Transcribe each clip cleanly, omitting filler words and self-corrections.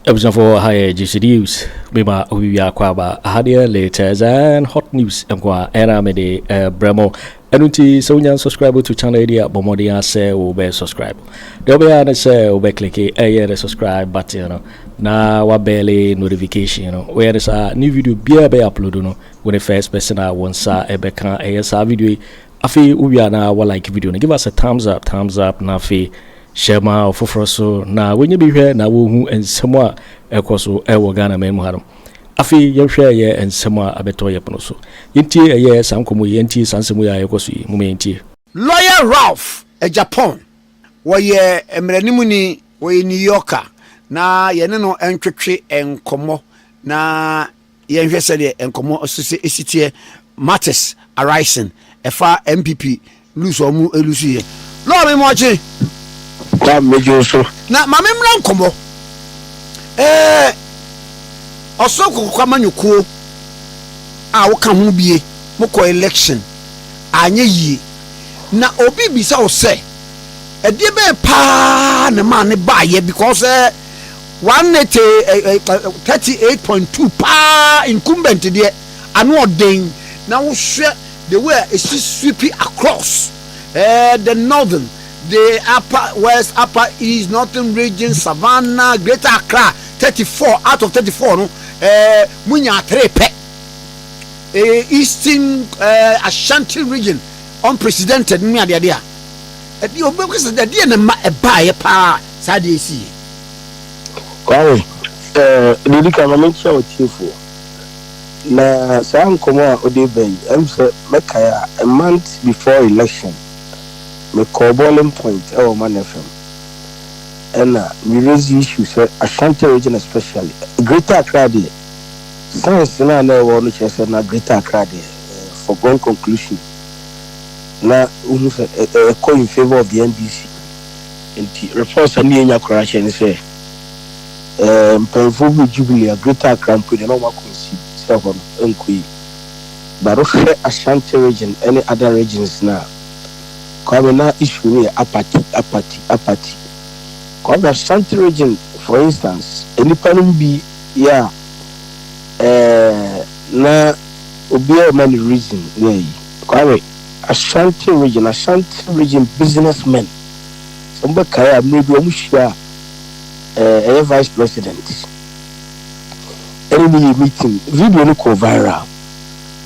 Episode for higher GC News. Bima Uya Kwaba Hadia latest and hot news and Aramede Bremo. Enunti Sonya subscribe to channel idea Bomodia say be subscribe. They'll be on say be click a subscribe button na wabele notification where is a new video be upload when the first person I want sa ebeka a video afi uya na wa like video give us a thumbs up na afi share ma ofori so na wenye bi hwe na wo hu ensemo a ekoso ewo Ghana men mu haram afi ye hwe ye ensemo a abeto ye pono so yenti ye sankomo yenti sansemo ya ekoso yi mu yenti Lawyer Ralph Agyapong wo ye emranimu ni wo ye New Yorker na ye ne no entwetwe enkomo na ye hwe se de enkomo osese esitie matters arising efa NPP lose omu elusu ye lo me mochi kwa mejo so na mame mra nkomo osoko kwa manyuko a wo ka ho bie moko election anye yi na obi bisa o se edie be pa na ma ne ba ye because 138.2 pa incumbent there anu odin na wo hwe the way is sweeping across the northern, the upper west, upper east, northern region, Savannah, Greater Accra, 34 out of 34 no munya trepe eastern Ashanti region unprecedented me ade ade a di obekese de de na ma ebaye pa sade esi kwawe lilika na mentia otiefo na sam komo ode bay am say mekaya a month before election me call boiling point man FM and we raise issues say Ashanti region especially Greater Accra there science na no say na Greater Accra there for one conclusion na who say call in favor of the NBC and reports and nya correction say Mpemfo Jubilee Greater Accra put no ma concede so nkui but Ashanti region any other regions now Kwabena issue ni apathy. Kwabena Ashanti region, for instance, any panel be yeah na obia many reason yeah. Kwabena Ashanti region businessmen. Somebody kaya maybe omushia vice president. Any meeting video no go viral.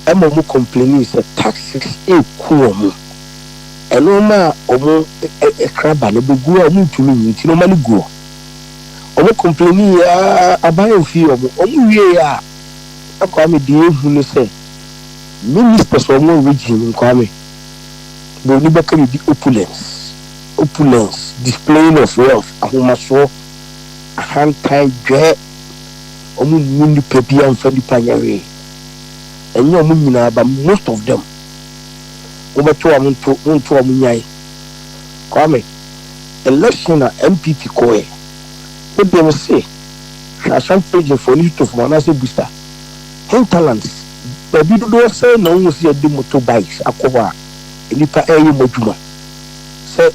Emo mu complaining say taxes cool. Enoma omo ekraba ne begu a mutumi nti no mani go omo complaining ya abaye fi omo wie ya akwa me die hu ne se ministers omo region nkwame do ni baka bi opulence displaying of wealth ahomaso ahantai dwe omo muni pebia mfadi panyare enyo omo nyina ba most of them Ubeto amuntu amunyai kwame election na NPP koe what they say Ashanti region for need to for na say booster hinterlands baby do say na won see the motorbikes akowa enipa eyi moduma say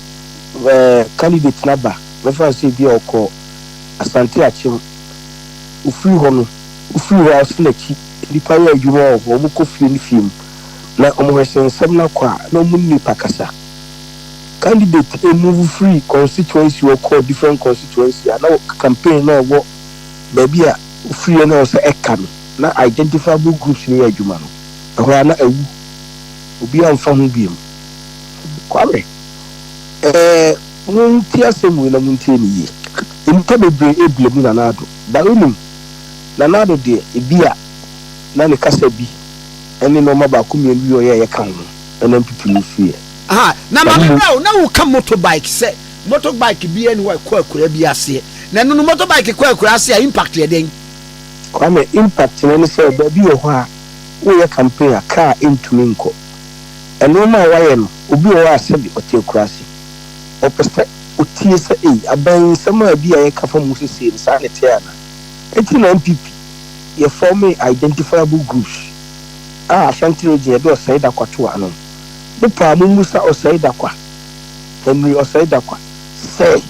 candidate naba refer say bi oko Asante achim ufiri hono ufiri house leki enipa ya adwuma o mo kofi ni film na omohwesen semna kwa na munni pakasa candidate move free constituency or call different constituency na campaign na wo baby a free na so eka na identifiable groups ni adwuma no ehwa na awu obi amfa ho biem kwame munti asemu na munti ni nta bebre eblemu na nado barunim na nado de ebia na ne kasa bi eni no maba kumien wi ye kan no NPP no fie na ma na wo ka motorbike say motorbike bi eni wa kwakura bi ase na no motorbike kwakura ase impact ye den kwame impact na ni say ba bi ho a wo ye campaign a car intumi nko eno ma wa ye no obi wo ase bi otekura ase opeste otie se aban sama bi a ye ka fa mu sese sa ne te ana eti na NPP ye form identifiable groups Ashanti region do Saida Kwaku Annan. The Pramusa or Saida Kwa. Henry or Saida Kwa. Say,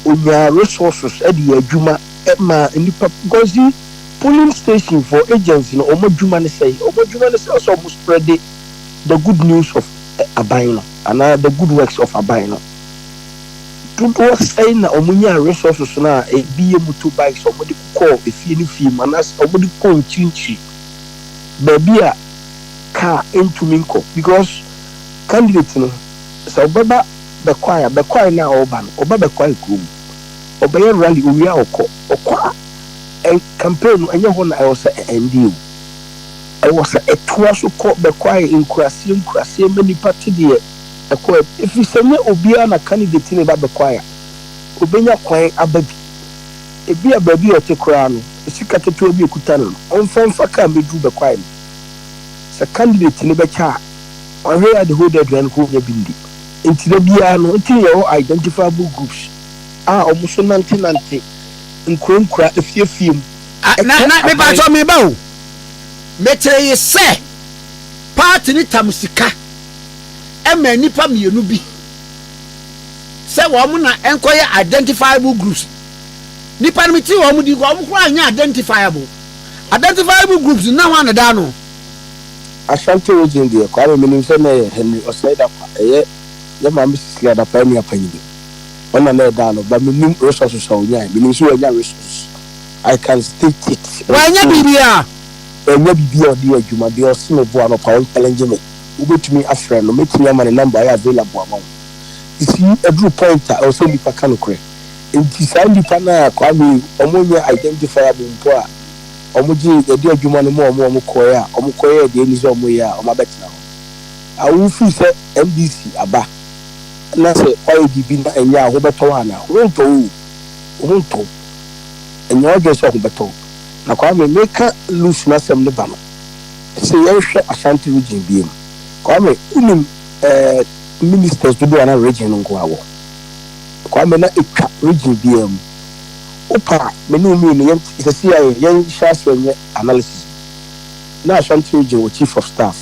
unya resources edi adwuma ma nipa because polling station for agents no omodwuma say also spread the good news of aban and the good works of aban to say na omunya resources na ebiye motorbikes omodi call efie ni fie manas omodi ko nchinchi baby a car into minko because candidate no so obaba be kwai na oba no oba be kwai krum obeye rally owia okwa en campaign enye ho na I was NDU I was a twaso ko be kwai inkurase many party there ekwa if you say obia na candidate ne ba be kwai obenya kwai ababi ebia baby o tekura no sika keto obi ekuta no onfa ka medu be kwai sa candidate ne be cha on here the whole deadline ko be bindi intire bia no intire your identifiable groups almost nante nkura efie na me ba so me ba o metere ye se party ni tamusika ema nipa mienu bi se wo mu na enkoye identifiable groups nipa mi ti wo mu di wo mu kura anya identifiable groups na ho anada no Asante region there kwa me nim se na Henry Osaida kwa ye ma misisi ada pa ni apanyi ona na da no ba me nim resources so nya me nim so nya resources I can state it wa nya bibia odi adwuma de osime bo ano pa challenge me ubetumi afre no metumi ama ne number ya available amount isi every point I also be paka no kre enti sandi pana kwa me omonya identifiable mpo a omoji edi adwuma no mo koya de ni so omoya omabetina ho awufu se MDC aba na se oyi bibi na enya ho beto ana wonto enya oge so ho beto na kwa me meka loose na sem ne ba no se yehwe Asante region biem kwa me unim ministers do na region ngo awo kwa me na eka region biem opa me no mi no se see yen share nye analysis na Asante region wo chief of staff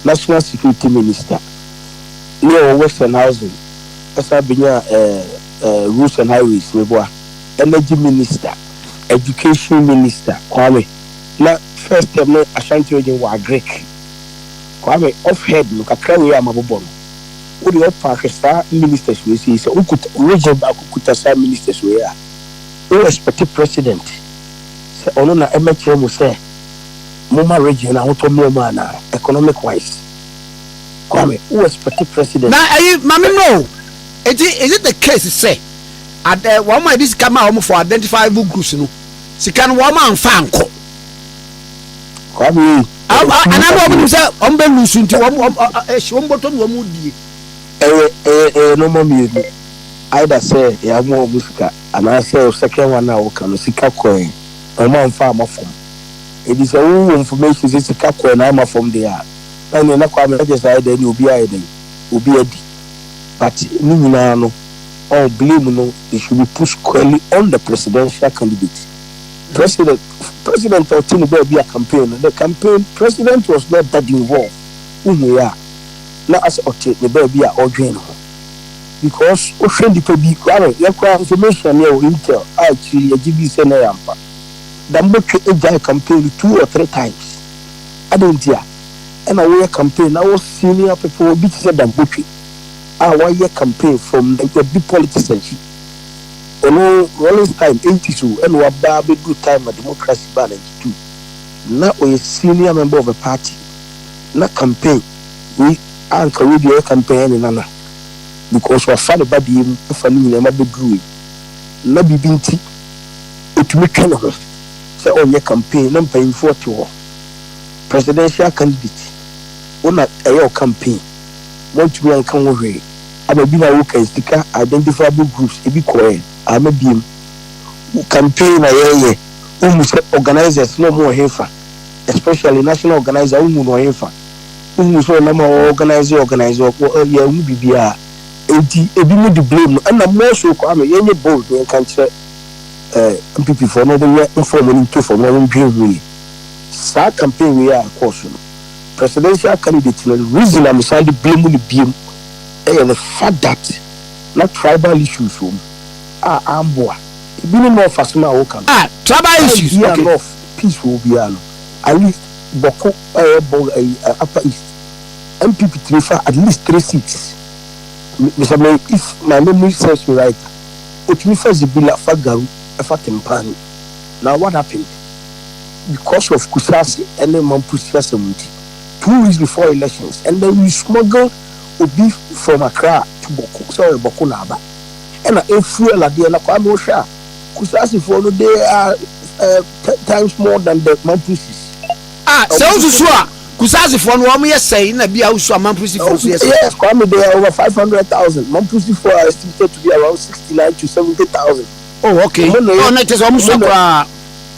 national security minister near Western Housing asa binya roads and highways meboa energy minister education minister kwame na first term no Ashanti region wa Greek kwame off head no kakra we amabobo no wo de opa sa ministers we say ukuta region ba ukuta sa ministers we a we respect president se ono na emeche mo say moma region na hoto mo na economic wise kwame who respect president na mami no is it the case say at one my this come out for identifiable groups no sika no one man fa anko kwame anabo mo say ombe lusu nti omboto no mo die no mo mi either say ya mo musika ana say second one na wo kan sika coin o man fa amafom it is all information is sika coin na amafom there and na kwame just say dey obi adi but ni nyina no all blame no it should be pushed squarely on the presidential candidate president of Tróuble be a campaign the campaign president was not that involved na as otchere the be a odwen because o friend people be yakwa information here intel actually gb say na yampa Boakye Agyarko campaign 2 or 3 times adentia and I wear campaign now senior people be said Boakye our campaign from the big politicians ono rolling time 82 and we have a good time at democracy ban 92 now we senior member of a party na campaign we anchor with your campaign nana because we find about the family na be growing na bibinti otumi kana ho say on your campaign na pay 40 presidential candidate una your campaign want to be an kan wo hwe ababi na wo kan stika identifiable groups e bi koe amabiem campaign na yeye umu organizers no mo hefa especially national organizer umu no hefa umu so na ma organizer ya umu bibia enti ebi mo di blame na mo so ko am yenye bold en kan kire NPP for no dey inform into for no dream sa campaign we are course presidential candidate no reason am say the blame no biem the fact that not tribal issues amboa Bini more fasma wokan. Tribal issues. Okay. Enough peace will be at least Boko Upper East. NPP prefer at least 3 seats. Mr. May, if my memory serves me right, Utmifa Zibila Fagaru Efatimpani. Now what happened? Because of Kusasi and then Mampusia 70, 2 weeks before elections, and then we smuggled a beef from Accra to Boko Naba. And I fuel at the end of Amosha. Kusasi for the day are 10 times more than the Mampusis. So Kusasi for 1 year saying that be also Mampusi for yes, Kwame, they are over 500,000. Mampusi for are estimated to be around 69 to 70,000. Oh, okay. That is almost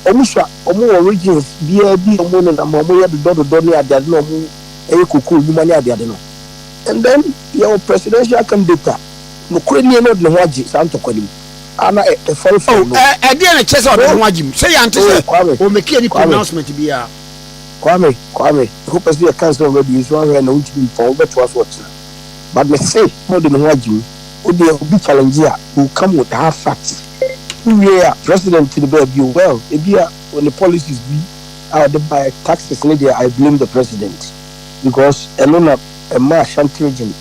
origins, BLB, and and then your presidential candidate, no Ukrainian not the Waji, Santo Kodim. Anna a fall. I didn't chase out the Wajim. Say, Auntie, or make any pronouncement to be a Kwame, hope as the council already is one and won't be for over 12 watching. But me say, more than Wajim, would be a big challenger who come with half facts. We are president to the baby. Well, if you are when the policies be out by taxes in India, I blame the president because alone a Ashanti region,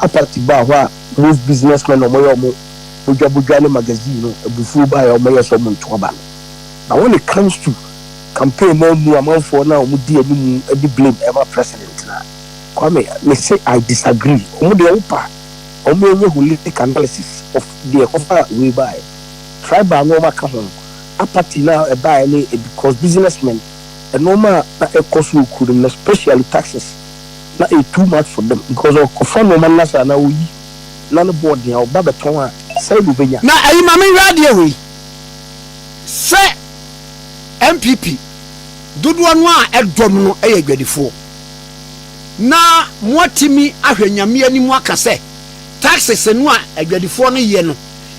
a party bar, most businessmen or more Bujabujani magazine, a bufu by or mayor someone to Aban. Now, when it comes to campaign, no amount for now, would be blame ever president. Kwame, may say I disagree. Only Opa, only holistic analysis of the offer we buy. Tribal normal come a party now a buy because businessmen and normal a cost will couldn't especially taxes not a too much for them because of fun woman nasa now we none board now Babatonga say Rubbish. Now I am radio say NPP do one a domino a Getrude na mwatimi ahwenyame animu aka say taxes no a Getrude no ye no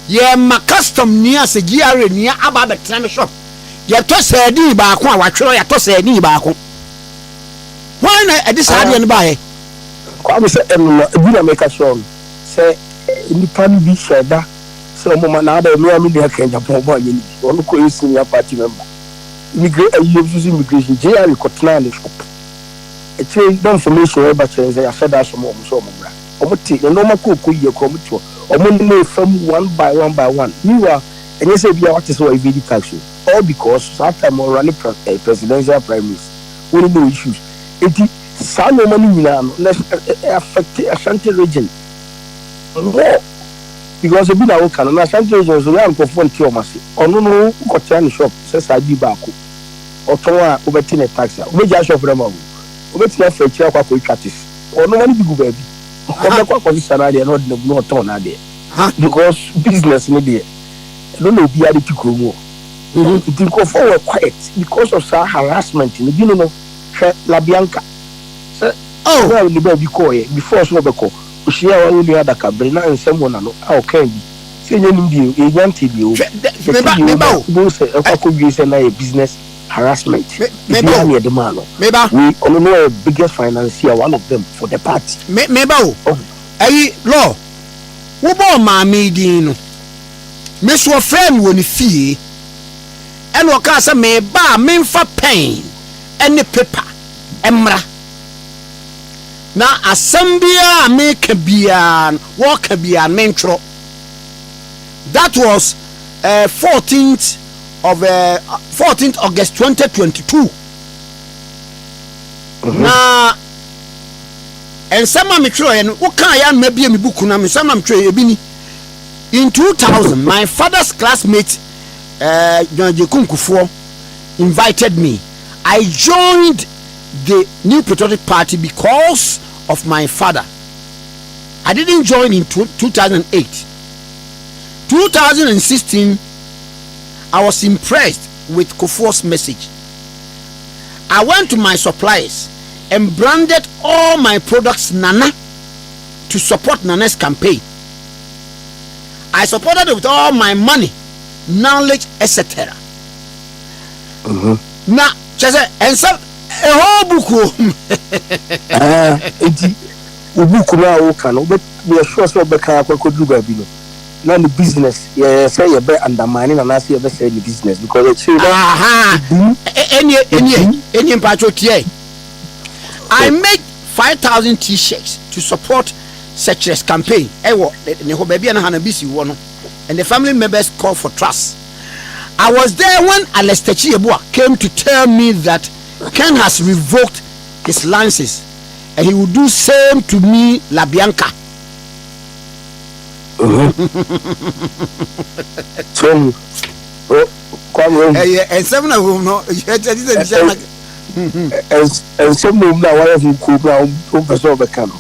ye ma custom ni asegire ni aba betra me shop ye to sadi ba ko a watwero ye to sadi ba ko why na e decide no ba he ko am say em bi na make sure say ni pan bi sheda so mo ma na da me am dey aka Agyapong bo anyi onu ko isi ni party member immigration JR kotna le shop e che information e ba che say asada so mo bra omuti no normal ko ye ko muti omo from one by one you are and you say be what is what EVD tax all because that time or running presidential primaries we no issues it some money na affect Ashanti region more because we na work na Ashanti region so we am confront you omase ono no kotia ni shop say sadi ba ko otonwa obeti na tax we ja shop rema obeti na fetch akwa ko twatis ono money bi go ba bi kwa salary no no turn na there because business no there no no be ade tikromo it go forward quiet because of sa harassment no bi no la bianca say well the baby call before so be call o share one new other cabre na nsem wona no okay bi say nyenim bi e Gyamfi bi o me ba o say e kwa bi say na a business harassment. We only the biggest financier, one of them for the party. Meba Hey, law. Wo bo ma me din no. Me so friend woni fie. E no ka say me ba me mfa pen ene paper emra. Na asambia me ka bia wo ka bia me ntro. That was 14th August 2022. Na and some am tro en wo kan ya na bia me buku na me some am tro e bi ni in 2000 my father's classmate Akufo invited me. I joined the New Patriotic Party because of my father. I didn't join in 2008. 2016 I was impressed with Kufuor's message. I went to my suppliers and branded all my products Nana to support Nana's campaign. I supported it with all my money, knowledge, etc. Now, and some a whole book. Book now can but we are sure so Becca could do baby. na the business say you be undermining and say you be say the business because it show any patriotic. I made 5,000 t-shirts to support Secret's campaign. And the family members called for trust. I was there when Alestachi Ebua came to tell me that Ken has revoked his licenses and he will do same to me, La Bianca. And 7 of them, no, and some of them are who could now Professor Becano.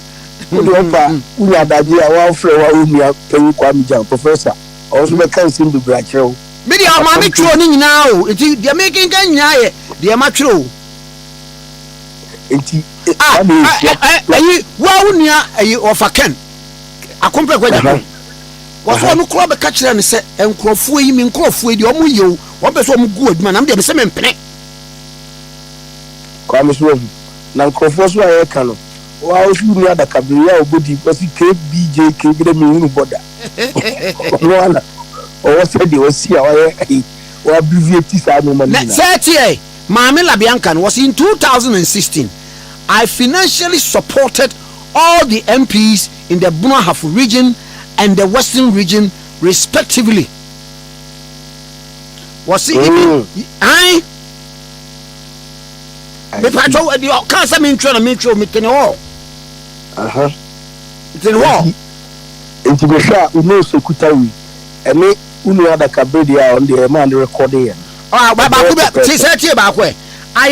We are the idea of Bawumia Campaign professor. Also, I can't seem to break you. Maybe our mommy trolling now. They're making Ganya, they are mature. Bawumia of a Ken. I compare with them. Was one who club a catcher and said, and Crawford, you mean Crawford, your you, what was one good man? I'm the same penny. Kwamis room. Now Crawford's why I can. Wow, you know that Cabria would be because he can't BJ came with a million border. Or what said they will see our abbreviated woman. 30 Mamela Biancan was in 2016. I financially supported all the MPs in the Bunahafu region and the Western region, respectively. Was it? I can't say me trying to make sure me can all. It's in war. Into the shop, we know so Kutawi, and me, who other Cabredia on the man recording. I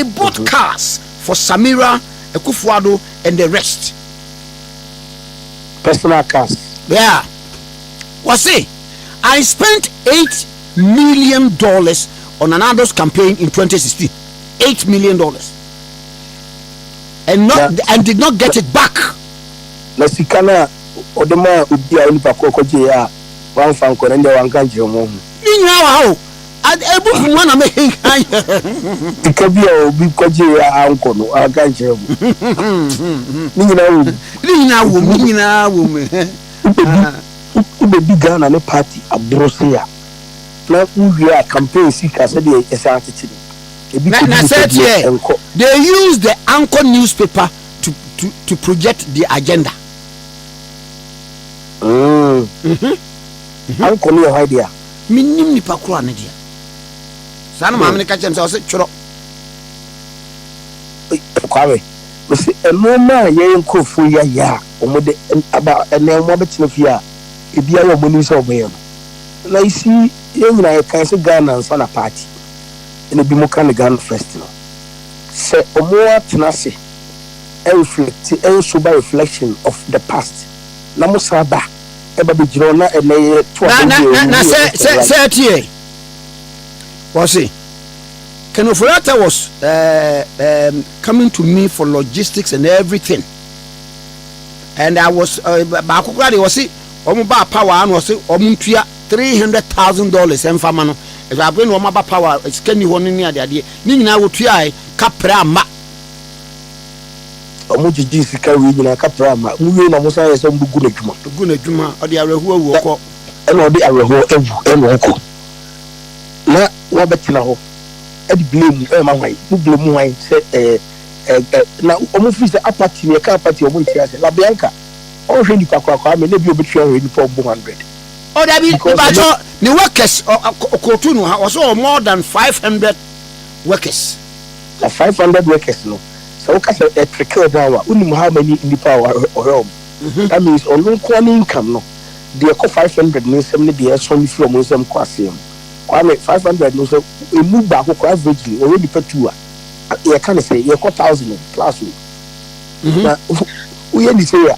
bought cars for Samira, Akufo Addo, and the rest. Personal cars. Yeah. Was it? I spent $8 million on Anando's campaign in 2016. $8 million. And did not get it back. Nasikana Odema Ubia Kojo one fan and one country. You know how? I'd able to want to make it could be a big Kojo uncle, our country. Nina woman. The big gun and a party a brosia. Now we are campaign seekers at the Asante. They use the anchor newspaper to project the agenda. Uncle, no idea. Minim ni pakura ne dia. Sana maame ne ka chem say churo. Kwawe. We say no man ye nkofo ya omode aba ene mo betina fia e bia yo mo ni so oboye. Na isi ye nyina ye kan se Ghana sana party. Ene bi mo kan Ghana first no. Se omo atena se reflect sober reflection of the past. Na mo saba eba be jiro na ene to na say tie. Was it? Kenofurata was coming to me for logistics and everything. And I was Bakukra was it Omuba power and was it Omuntia $300,000 and famano. If I bring Omaba power, it's Kenny one near the idea. Nina would try Capra Ma Omuji Jessica Wina Capra Ma, who knows some Gunajuma or the Arahu walk and all the Arahu and walk. Na wabetina edi blame my wife who blame wine say na omo fi say apathy e ka apathy omo ti ase la Bianca o hwe nipa kwa me na bi obetwa hwe nipa 100 o da bi ba ni workers kotu no ha so more than 500 workers the 500 workers no so o ka say e trickle down wa uni how many nipa o home that means on no income no dey ko 500 ni sem ne dey so ni from sem kwase Kwame 500 no so a move back averagely already for 2 you can say you 1,000 plus na we any say ya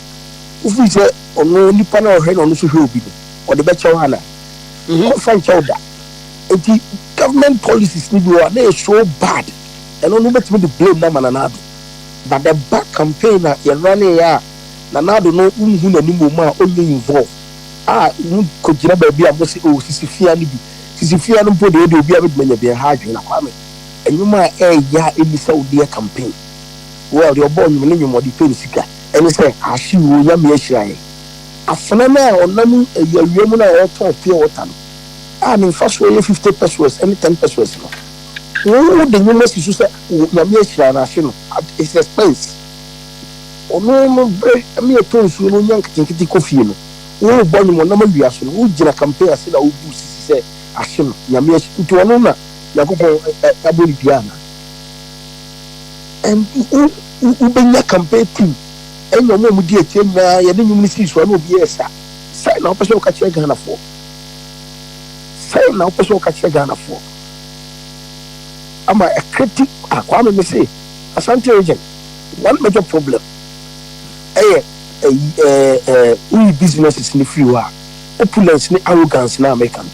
we say ono nipa na ohwe no so hwe obi o de be chew ana o fan chew da the government policies ni bi they so bad and no bet me the blame na mananado but the back campaign na you running ya nanado no unhu na ni mo ma only involved ko jira ba bi am say o sisi fia ni bi sisi fia no po de obi abedmanya bi ha adwen na Kwame enyuma ya elisa odi campaign well your boy you name mo di pen sika eni say ashi wo ya me ahira ye afenana onam yawiemu na eto pure water no in first way 50 pesos and 10 pesos no wo de nyuma sisu se na me ahira na ahwe no it's expense ono bre me eto nsu no nyank tinkiti kofi no wo bɔ no na ma wiaso no wo gina campaign ase na wo bu sisi se ahwe no na me nti ono na yakopɔ aboli piana and ubenya campaign team enyo mo di etie na ye de nyum ni siso na obi esa sai na opese o ka che Ghana for sai na opese o ka che Ghana for ama a critic akwa me say Asante region one major problem we businesses ni free wa opulence ni arrogance na American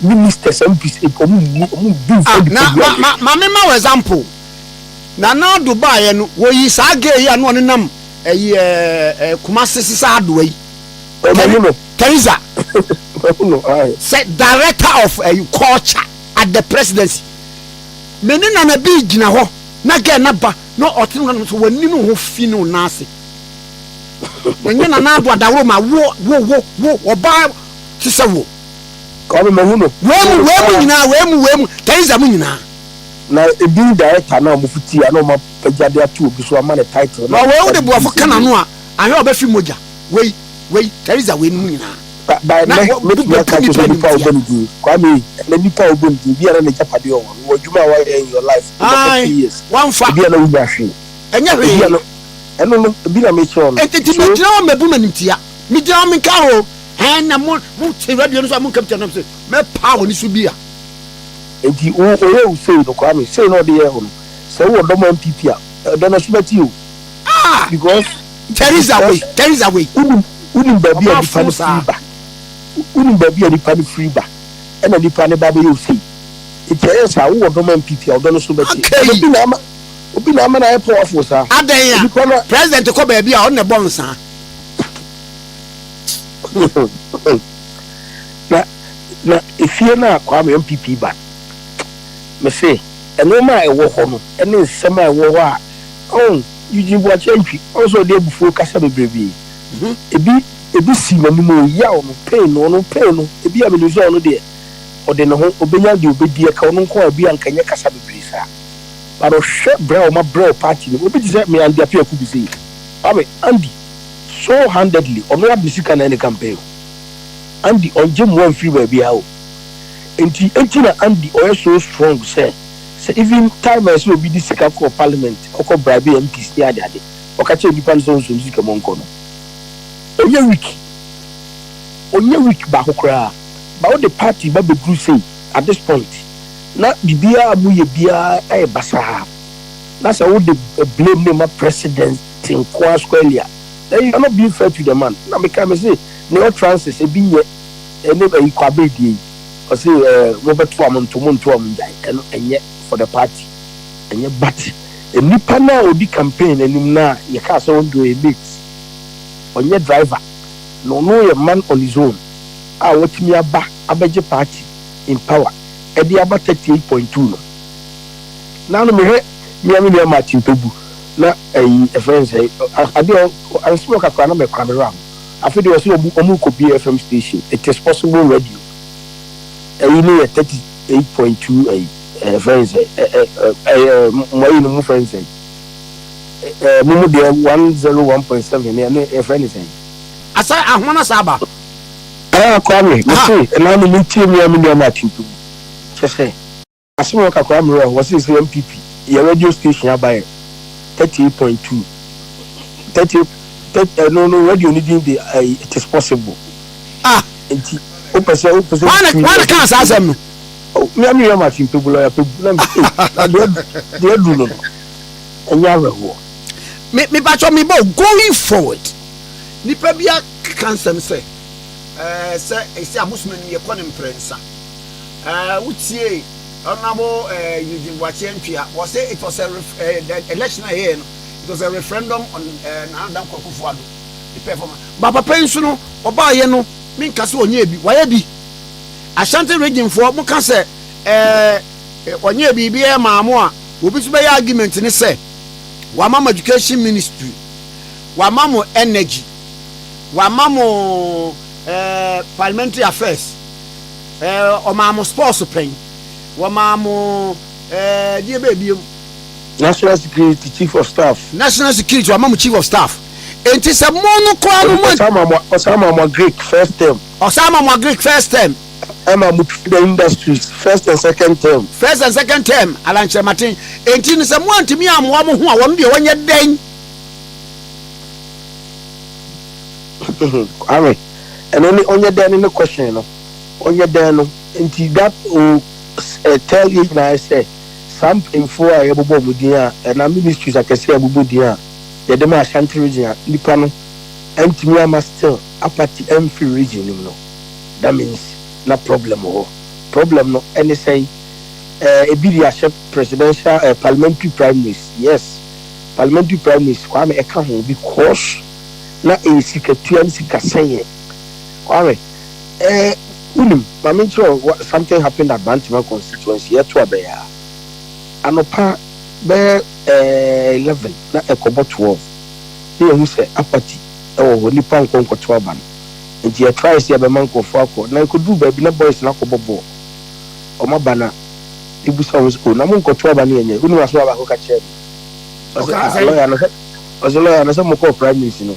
ministers MPs omu do for the ma example na Dubai no wo yi sa ge ya no nam Kumasi Sisa Adorye Teresa said director of culture at the presidency meni na bi gina ho na ge na ba no otino no so wani no ho fi no nase enye na ado adawro ma wo oba tise wo ko me hu no we mu Teresa mu nyina na ebi director na omufuti ya na o pejade atu obi so ama ne title na we de boafo kana no a ahwe obafi moja we Teresa we nu nyina by na me ka to be power bonidi kwa me na bi power bonidi bi ara na japade o wo djuma wa in your life for years one fa bi ara wo ahwe enya we eno bi na me sure no enti me tira o mebu manimtia me tira me ka ho na mo te radio no so mo captain no so me power ni so bi a enti o say no kwa me say no de ye ho no say wo do NPP a do na subati o because Teresa way unim baby a di pan free ba unim baby a di pan free ba e na di pan ba be o say enti e say wo do NPP a do na subati obi na ama na e powerful sa adan ya president ko baby a on ne bon sa na ifie na kwa me NPP ba me say eno ma e wo ho no ene nsema e wo ho a you watch entry also dey before kasa bebrebe ebi si na mu ya o no pain no ebi a me lose no dey o de no ho obenya de obedi e ka no nko abi ankanya kasa bebrebe sa but o hwe bra o ma bra party no obi say me and the apia ku bi say abe Andy so handedly o no abisika na any campaign Andy on jam one free baby how enti na Andy o so strong say even time as will be this second for parliament or bribe MPs there ade o ka che nipa so zika monko no onye week ba kokra ba the party ba be group say at this point na bibia amu ye bia ay basa na say wo the blame name president in Kwa Square then you cannot be fair to the man na me can say no trances e bi ye ene ba ikwabe die o say wo beto am jai enye for the party and yet but a nipa na odi campaign anim na ye ka so do a bit on your driver no a man on his own watimi aba abeje party in power e dey about 38.2 no na no me Martin Tobu na friends ade o smoke akwa na me kwamera afi dey so omu ko BFM station it is possible radio you know 38.2 friends my no friends mumu de 101.7 and friends asa ahwana saba kwame say na me team ya me Martin to say asimo ka kwame was say MPP your radio station abai 38.2 30 no radio needing the it is possible enti o pese why can say asem no me Martin people lawyer people na they do no enya rewo me pacho me going forward nipa bia cancel say say amusman ye kɔ ne mprensa utie honorable Boakye Agyarko was say it was a the election here it was a referendum on Akufo Addo the performance but papa nso no oba ye no me nka se onye bi waye bi Asante region for mo ka se onye bi bi e maamo a obi so be argument ni se wa mama education ministry wa mama energy wa mamo parliamentary affairs omamo sports pen wa mamo die baby national security chief of staff wa mamo chief of staff enti se mo no kwa mo Osama mo Greek first term Emma the industries first and second term Alanche Martin enti ni se mo antimi amwa mo ho a won de wonye den Alright. And only then in the question, you know. Only then until that tell you now I say some info I able with dia and our ministries I can say abubu dia. The dema Ashanti region, Lipano, and to me I still apati MP region, you know. That means no problem or problem no any say a BDA presidential parliamentary primaries. Yes. Parliamentary primaries Kwame Ekaho because na secretary sikaseye all unim mamencho something happened at Bantima constituency here to abeya anopa be 11 na ekobo 12 here who say apati e nipa nkonko 12 ban nti e try say be manko fako na ikodu ba bi na boys na kobobo o mabana ibusa wo school na monko 12 ban yenye unim aso ba ko ka che lawyer na some ko prime minister no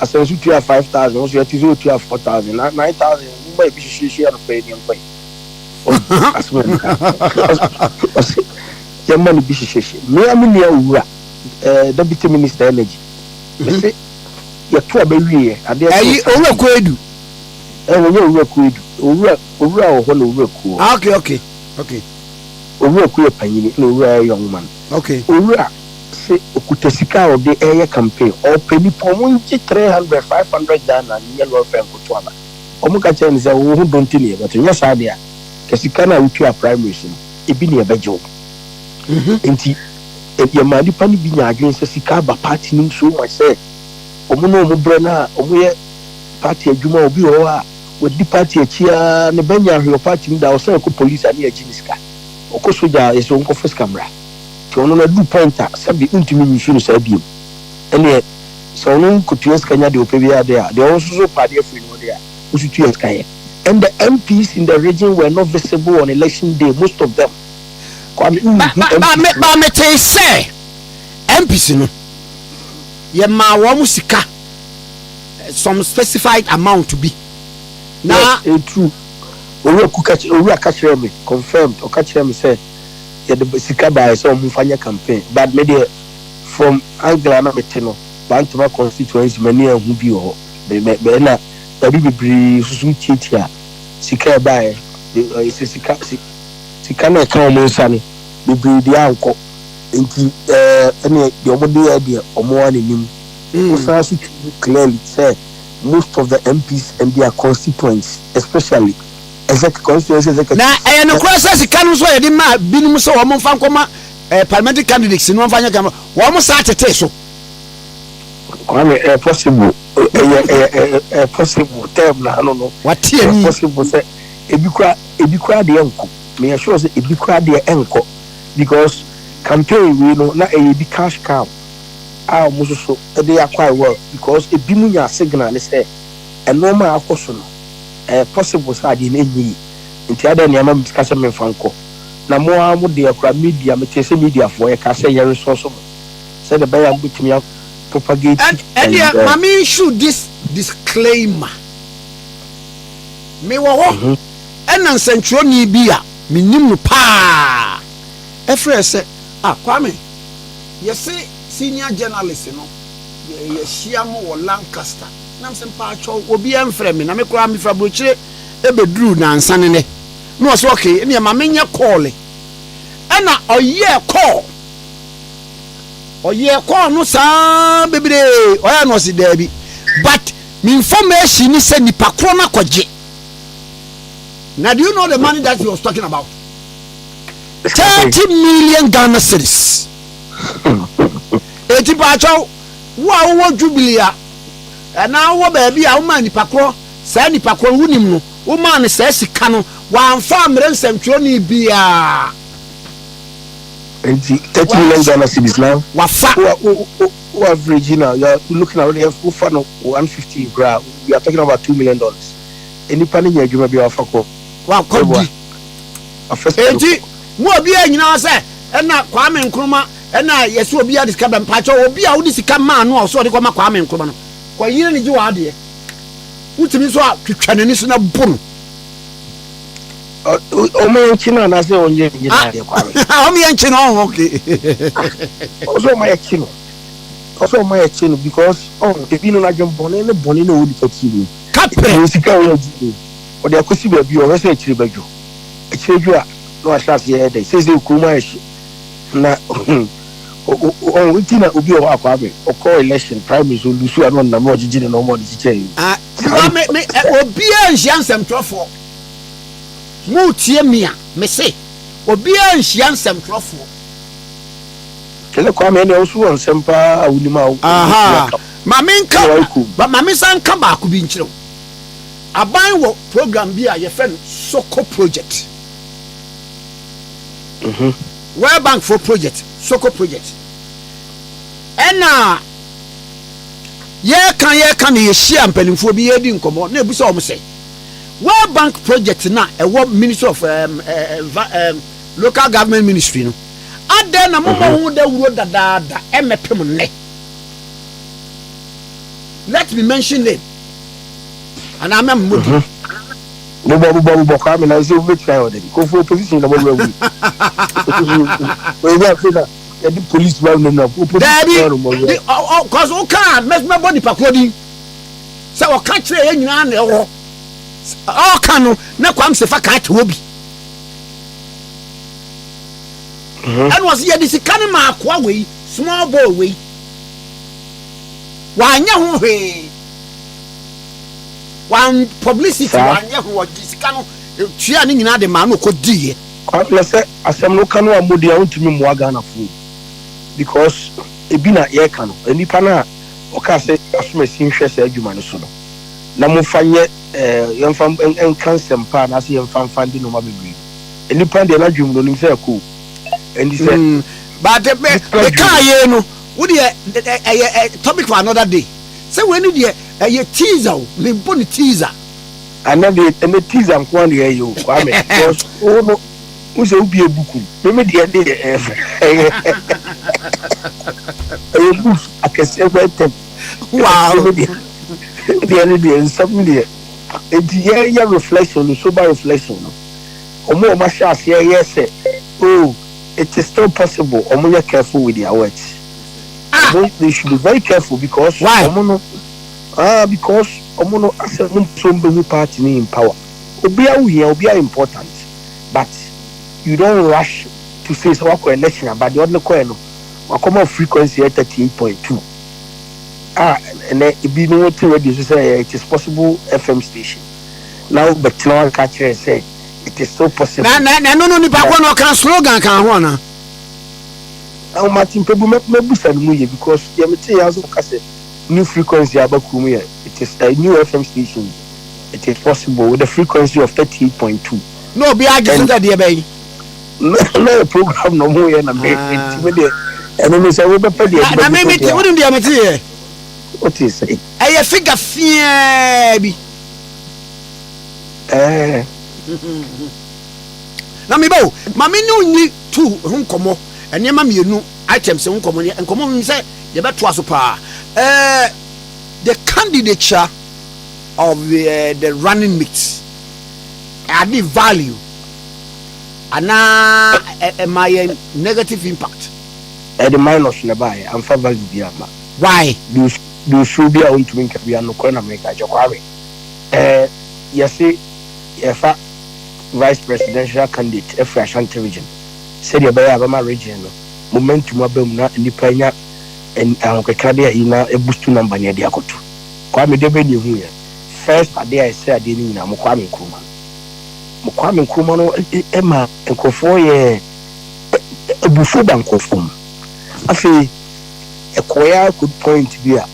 as you to 5,000 also you to 4,000 9,000 by be share no pay them pay as well your money be share me am near ura deputy minister energy me say you to abewie ade ayi owura kwedu owura kwedu owura ho no owura ku okay owura ku panyini no owura young man okay owura say okutasika of the air campaign or penny pomunji 300-500 Ghana yellow fan ko to aba omuka chen say wo hu don't ni but nya sa dia kasika na wutu a primary sim ebi ne ebejo enti e ma di pani bi nya adwen say sika ba party nim so much say omu no omu bre na omu ye party adwuma obi ho a wodi party achia ne banya hwe party nda o say ko police ani aginisika okosoja eso nko first camera ono na du pointer sabi untimi nyishu sa biem ene so ono kutues kanya de opebia de a de also party free no de a usutu eskaye and the MPs in the region were not visible on election day most of them ba me te say MPs no ye ma wo musika some specified amount to be na true owura kukachi owura kachire me confirmed o kachire me say the Sikaba so mufanya campaign but maybe from Angla na meteno Bantima constituency many who be ho be na bibiri susu titia Sikaba sika na ka omo nsane bibiri dia anko enti ene de omo de omo anim so so clearly say most of the MPs and their constituents especially na no cross sikanu so yedi ma binum so wo mfa nkoma parliamentary candidates no mfa nya gam wo mo sa tete so kwame possible possible term na no what any possible say ebi kwa de enko me sure say ebi kwa de enko because campaign we no na ebi cash cow a mo so dey acquire well because ebi mu nya signal say normal akoso no possible sa di nenyi nti ada ne ama mtikasa memfanko na mo amu de akra media metese media for e ka say your resource say the buyer butimi propagate and mami should this disclaimer me wo ho ena nsantro ni bi a menim no pa efrese kwame you say senior journalist no ye shia mo wo Lancaster nam sem pa cho obi enfre me na me kura me fra brochire ebedru na ansane ne no so okay ne ma menye call e na oye call no sa bebere oya no si dabi but me information ni say nipa kro na kwaje now do you know the money that he was talking about 30 million Ghana cedis eti pa cho wo jubilia na wo ba bia wo ma nipa kro sa nipa kro wunim no wo ma ne sa sika no wa amfa amre nsantwo ni bia $30 million cedis now. Wafa. Who average now? You're looking at the fund of 150 grand. We are talking about $2 million. Any panning you may be a fuck. Wow, Kojo. More beer, you know, say, and not Kwame Nkrumah, and I, yes, will be a discovered patch or be out this come man, or so they come Kwame Nkrumah. Why you need you out here? What's the so to Chinese in a boom? Oh, my chin, and I say, on you, how many chin on, okay. Also, my chin. Also, my chin, because, if you know, I jump on any bonino would for TV. Cut or the Akusi be your research, Rebecca. A children, no, I shall see they says you Kumash. Now, we didn't be a Aquabe or coalition primaries will lose one the more digit no more change. Make me or be a Jansem Truffle. Mutiemia, me say, or be a Jansem Truffle. Tell the Kwame also on Sempa, Unima. Aha, Mamma come, but Mamma San come back to be in Chilo. A buying work program be a friend Soko project. World Bank for project, Soko project. And can you share and penny for be heading come on? Never saw me say. World Bank project now a world ministry of local government ministry. No, and then a moment who they would that MPM. Let me mention it. And I'm a moody. I mean, I say, which kind of go for position. The police running up. Because all can't make my body pakodi. So I can't say any man or all can not come se fakat wobi. And was here this kind of mark way, small boy way. Why, no way. One publicity one year who was this kind of cheering in the man who could do it. I said, no canoe and moody out to me more Ghana food because a bina air canoe, and Nipana, or Cassette, as my interest, Juman Suno. Namufanye, young fam and cancer and pan as young fam finding no mabby. And Nipan de Lajum don't say cool. And he said, but the car, you know, would you a topic for another day? So when you a teaser, the bonny teaser. And then the teaser and one year you, because who's a be a book? Maybe the idea a book I can say right. Wow, the idea is something there. The year reflection, the sober reflection. Or more, my shall say, yes, oh, it is still possible. Or more careful with their words. They should be very careful because why? Because Omono as a Mumbu party in power. Obia important, but you don't rush to say so election about the other coin. Or common frequency at 38.2. And then it be no ready to say it is possible FM station. Now, but no catcher say it is so possible. No, can slogan can one. Martin Pebu maybe said because Yamete has a new frequency about Kumia. It is a new FM station. It is possible with a frequency of 38.2. No, be I just that dear baby. No program no more and I made it. And then we say, I made it. What do what is it? I figure fear. Now, me bow, Mammy no need two whom come. And your mammy, you know, items and come and come on, say, the better was a the candidature of the running mates added value and now my negative impact. At the minus nearby, I'm for value. Why? Do should be out to make a no corner make a joke. Yes, if vice presidential candidate, if Asante region. Said your Bayabama region, momentum of Bumna and the Panya and Kakadia in a boost number near the Akoto. Kwame Debeni here. First, a day I said I didn't know Kwame Nkrumah. Kwame Nkrumah, Emma, and Kofoye, a buffo bank of home. I feel a choir could point here.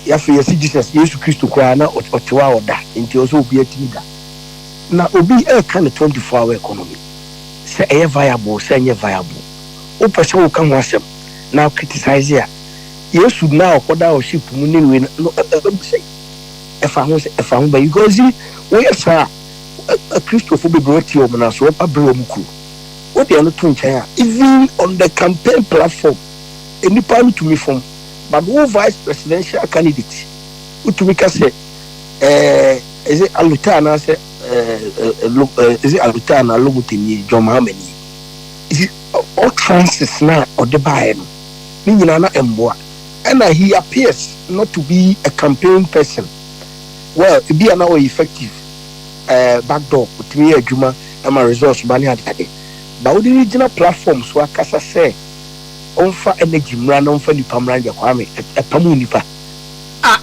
Yafi Jesus, Jesus Christ to Kwana or Chihuahua into also be a tinda. Now, will be a kind of 24-hour economy. Say viable, say viable. o person will come wasem now criticize here you should now order or ship money no say if I want because we are a Christopher be brought to you na so pa bro muku what they are not doing even on the campaign platform any party to me from but who vice presidential candidate to me say is it Alutana say is it Alutana Lomutini John Mahamani is it all chances now or the buy no na emboa and he appears not to be a campaign person well it be now effective backdoor to me adwuma am a resource bani adade but the regional platforms were kasa say onfa energy mra no onfa nipa mra de kwame epamu nipa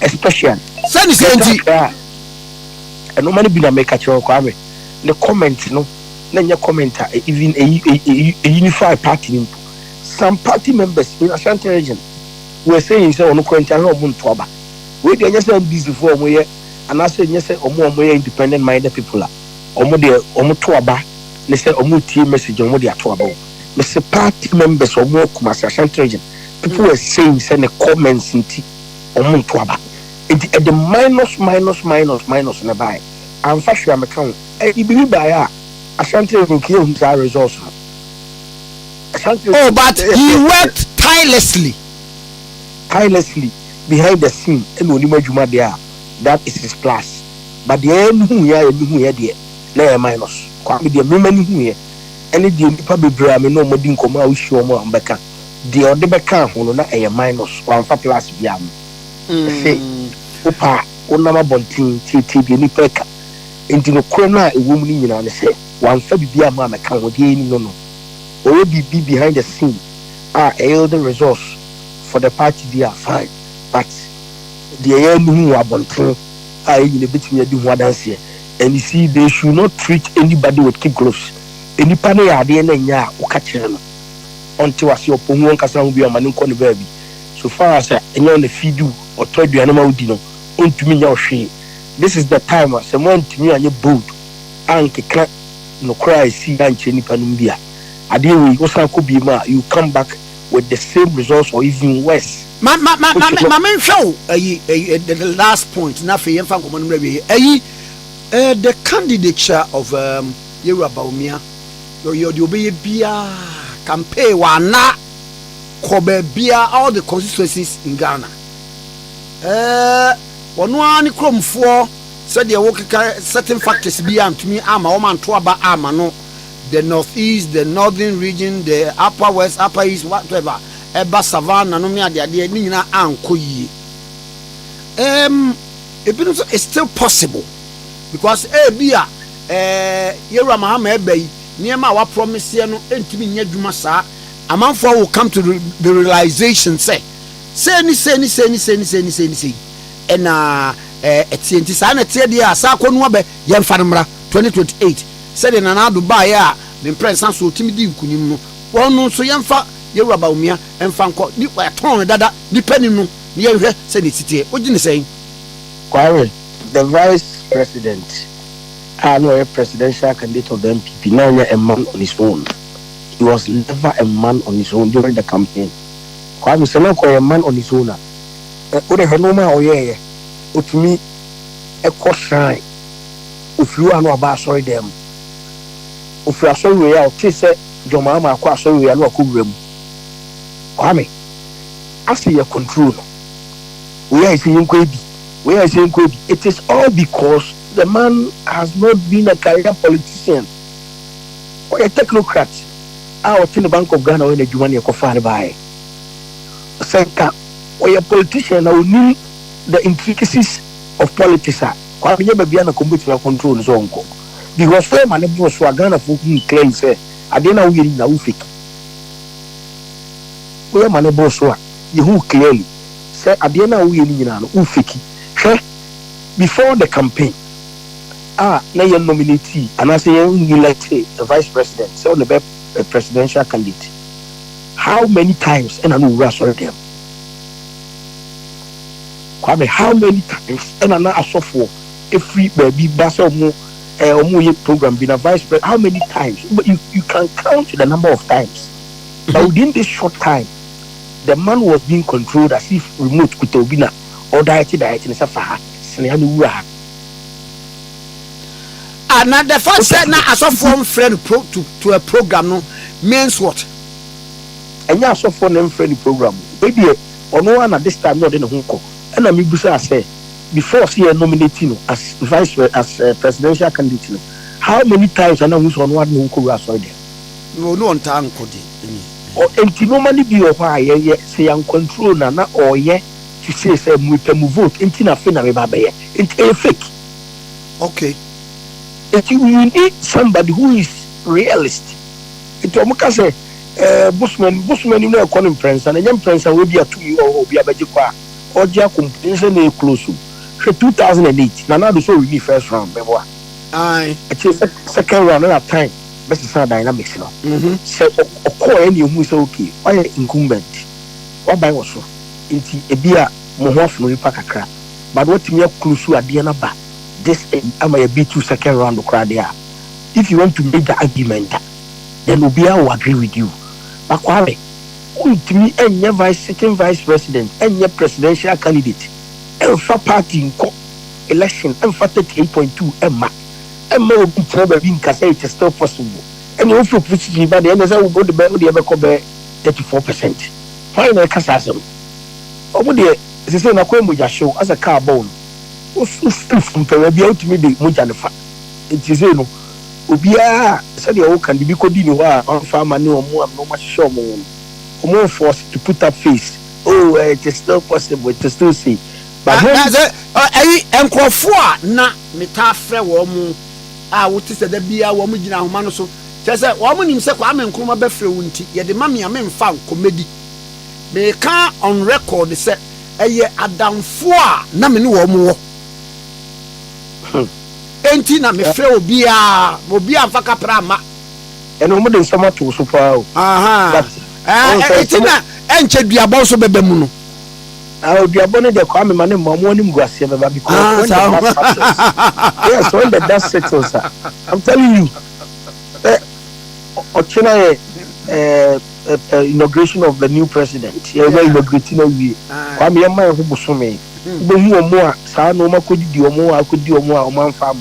especially send senti and no man be na make a kwame the comment no na nya commenter even a unified party some party members in Asante region were saying say onu kwenta no muntu aba we dey say busy for omo ye and I say say omo ye independent minded people omo de omo to aba ne say omo tie message omo de ato aba me say party members omo kuma Asante region people were saying say the comments nti omo to aba at the minus na buy and fashion am account e be buy a Asante region kill his resource. Oh, but he worked tirelessly behind the scene and only majuma there. That is his plus. But the end who here there na minus. Kwame the many here any the nipa bebre am no modin koma wo hio mo ambeka. The ode beka ho na e minus one for plus biam. Say opa onama bontin tete the nipa ka. Enti no kro na e wo mu ni nyina ne say one for bibia ma meka ho de ni no. Or be behind the scene the resource for the party they are fine but the end who are bonting in a bit me do what dance here and you see they should not treat anybody with keep gloves any panel are there nya okachere until was your pomu kasa hu bi amane ko ne baby so far as any on the feed or try do animal udi no ontumi nya ohwe this is the time as someone to me anya bold anke kra no cry see anche nipa no bia you come back with the same results or even worse. My show the last point. Now for the candidature of Bawumia, you be Bia campaign wana Kobe Bia all the constituencies in Ghana. One chrome for said the work certain factors beyond to me. I'm a woman to aba no. The northeast, the northern region, the upper west, upper east, whatever. Eba savannah, no me ade ni na anko yi. It's still possible because bia Yera Mahama ebe niema wa promise no entimi nya dwuma saa. Amanfo will come to the realization say and etienti saa na tie dia saa kwonu abe yemfa no mra 2028 said in another buy the press so timidi nkunim no wonu so yemfa Yera Bawumia emfa nko ni ton dada depending no ni yehwe say the city ogine say Kwame the vice president no a presidential candidate of the NPP now a man on his own. He was never a man on his own during the campaign. Kwame say no a man on his own o de hanoma oye otumi e ko shrine ofiru anu aba asori dem ofiru asori we ya o ti say joma ma akwa asori we ya no akobura mu Kwame after your control we are saying Kwebi it is all because the man has not been a career politician or a technocrat in the Bank of Ghana when the Jumani Kofar by Senka or a politician who knew the intricacies of politics. Kwame never be under computer control zone because for man was Ghana for whom claims say I didn't know we in the Ufik. Where man boss you who clearly say I didn't know we in Ufiki. Before the campaign now your nominee and I say you elect a vice president so the a presidential candidate how many times and I know we are sorry them Kwame how many times and I know I saw for every baby basso program being a vice president how many times but you can count the number of times But within this short time, the man was being controlled as if remote kutobina or diet in Safa. Now the first said now as a form friend to a program no means what? And yeah, so for them friendly program. Maybe or no one at this time not in a hunko. And I mean, I say before see a nominating as presidential candidate. How many times I know who's on one hunko as well there? No one time could or empty normally be or why say I'm control na or ye to say we can vote into na fina baby into a fake. Okay. If you need somebody who is realist, it almost say Bushman you know calling prince and young prince will be a 2 year or be a Bajikwa or Jacob in close to 2008. Now the show really first round, baby. Aye. Second round at time. Best is dynamics, you know. So, of course, any who is okay. Why incumbent? What by was so? Into a beer, Mohoff, no pack. But what me up close to a Diana back? This am a bit 2 second round of crowd there. If you want to make the argument, then Ubia will agree with you. But Kwame, to me, and your second vice president, and your presidential candidate, and for party in election, and for 38.2 Emma. And more trouble being Cassette is still possible. And you also put it by the end of the go to bed with the other 34%. Final Cassasm. Over there, they say, Nakwembuja show as a car bone. Also, still from Perabia to me, the Mujanifa. It is no. Ubia said the old can be Codino on farm and no more, no much show more. More forced to put up face. Oh, it is still possible to still see. But I'm called for na metafre woman. Ah, what is the beer woman in our man so? Just a woman himself, I'm in Kuma Befre Wunti, yet the mammy I found comedy. They can't on record the set a year at down 4 namin more. Entina me frɛ obi a faka prama and omo den sama to so pa o aha entina enche duabon so bebe mu no duabon de kwa me mane mamo ni mguase beba because yes when the dust settles I'm telling you otchere inauguration of the new president yeah inaugurating we kwa me ma ho bosome behu omo a saa no makodi di omo a omo anfa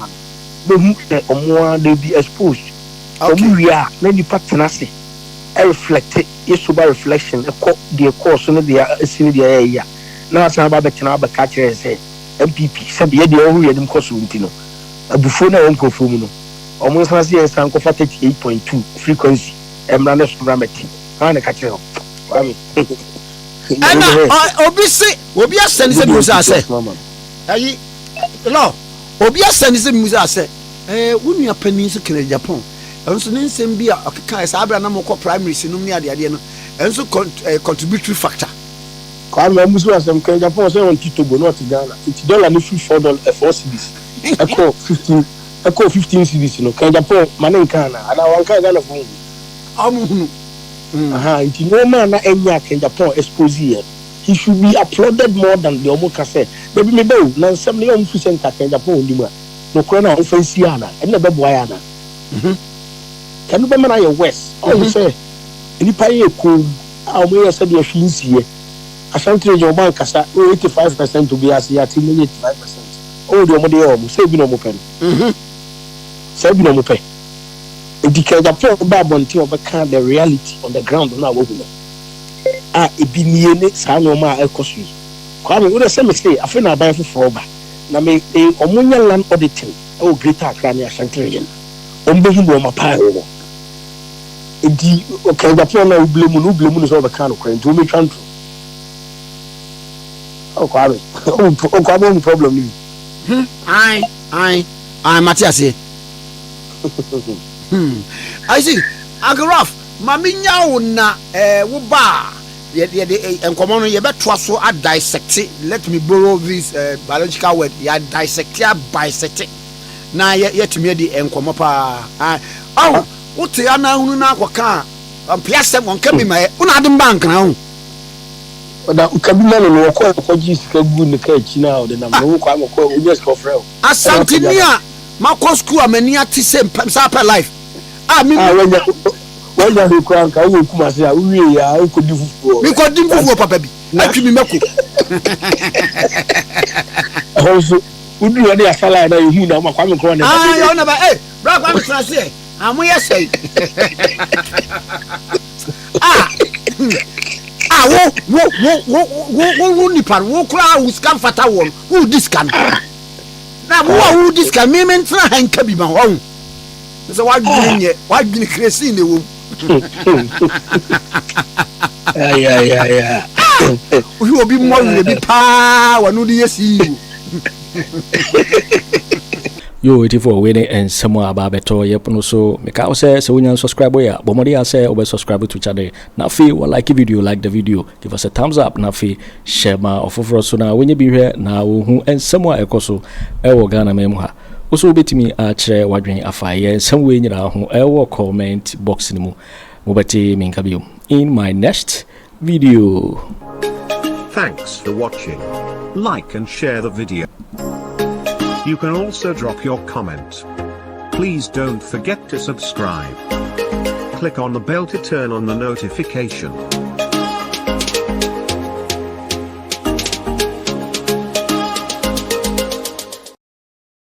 behu omo a dey be exposed omo wi a na ni partner se reflect yesuba reflection the course no the asini the area na asa ba betena ba ka kire se NPP sabe ye de ohu ye dim course unti no abufo na won kofo mu no omo san se san ko 38.2 frequency emra na programming ha na ka kire kwami ana obi asani se musa se ayi no obi asani se musa se wonu apani se Kennedy Agyapong enso ne nsem bi a okeka esa abra na moko primary sinum ni ade no enso contributory factor kwa na musu asem Kennedy Agyapong se won titobo not Ghana $50 ni $4 4 cedis eko 15 cedis no Kennedy Agyapong manen kana ana wanka Ghana fun amuhunu it no man na enya Kennedy Agyapong expose here. He should be applauded more than the Omoka said. Baby me do na some the Omo center Kennedy Agyapong ndima. No corner offensive ana. And the boy ana. Can you be man your west? Oh say any pay ko Omo ya said the fins here. Asante Bediatuo kasa 85% to be as ya 85%. Oh the Omo dey Omo say bi no mo pen. Say bi no mo pen. The Kennedy Agyapong ba bonti obeka the reality on the ground na wo hu. Ebi niene saa no ma ekosu kwa me wo say me say afena aban foforo ba na me omunya land auditing o greater Accra ne Asante region ombehu bo mapa wo edi okay Agyapong na ublemu no so be kan okran to me twanto o kwa me o kwa me problem ni ai Matias I see agraf maminya wona wo ba ye enkomo no ye beto so a dissect. Let me borrow this biological word. Ya dissect ya bisect na ye tumi di enkomo pa what ya na hunu na akwaka ampiasem wonka bi ma una adem bank na hu oda ukabi ma no ko jisika gu ne ka chi na o de na mo kwa mo ko obvious for frel Asante nia ma ko school amani ati sem sa per life When you crank, I will come and say, we are could do for. We could do for Papa. Let me make it. Also, would you any asala and you know, my coming corner? I never, hey, Brother, I'm saying, I'm we say. Wo nipa wo kura wo scan fata wo wo discan na wo discan me mentra hanka bi ma ho so wa dwene crazy ne wo ya wo obi mo we bi pa wa no de yesi yo it for winning and someone about beto yep no so make I say so when you subscribe ya bomodi I say over subscribe to channel na fi or like the video give us a thumbs up na fi share ma ofoforo so na when you be here na wo hu and someone ekoso e wo Ghana memu ha also betimi a chere wadwen afaye some way nyira ho e wo comment box ni mu mo beti minka bio in my next video. Thanks for watching. Like and share the video. You can also drop your comment. Please don't forget to subscribe. Click on the bell to turn on the notification.